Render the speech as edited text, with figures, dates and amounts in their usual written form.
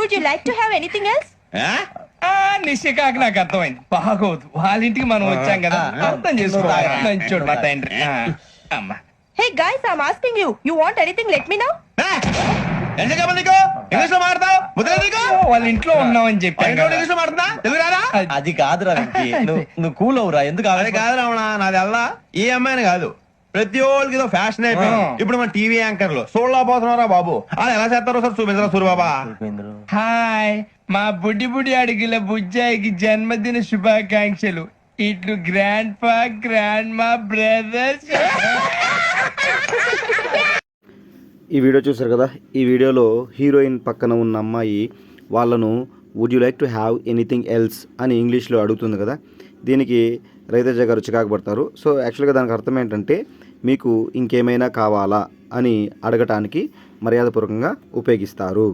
Would you like to have anything else? నిశ్చికాకి నాకు అర్థమైంది. బాగోదు, వాళ్ళ ఇంటికి మనం వచ్చాం కదా, అర్థం చేసుకోవాలి. మంచోడు మా తండ్రి. అమ్మా hey guys, I am asking you, you want anything let me know. English లో మాట్లాడతావు వాళ్ళ ఇంట్లో ఉన్నామని చెప్పాను కదా. ఇంగ్లీష్ లో మాట్లాడుతున్నా తెలుగు రాదా? అది కాదురా వెంకీ, నువ్వు కూల్ అవురా. ఎందుకు అదే కాదు రావణ, నాది అల్లా ఈ అమ్మాయిని కాదు, ప్రతి ఒక్కరికి ఇదో ఫ్యాషన్ అయిపోయింది. ఇప్పుడు మన టీవీ యాంకర్లు సోళ్ళ పోతున్నారా బాబు, అలా ఎలా చేస్తారో సార్ చూపించరా సూరిబాబా. హాయ్, మా బుడ్డి బుడి అడిగిల బుజ్జాయికి జన్మదిన శుభాకాంక్షలు. ఇట్లు గ్రాండ్ ఫా గ్రాండ్ మా బ్రదర్స్. ఈ వీడియో చూసారు కదా. ఈ వీడియోలో హీరోయిన్ పక్కన ఉన్న అమ్మాయి వాళ్ళను would you like to have anything else అని ఇంగ్లీష్లో అడుగుతుంది కదా. దీనికి రవితేజ గారు చికాకు పడతారు. సో యాక్చువల్గా దానికి అర్థం ఏంటంటే, మీకు ఇంకేమైనా కావాలా అని అడగటానికి మర్యాదపూర్వకంగా ఉపయోగిస్తారు.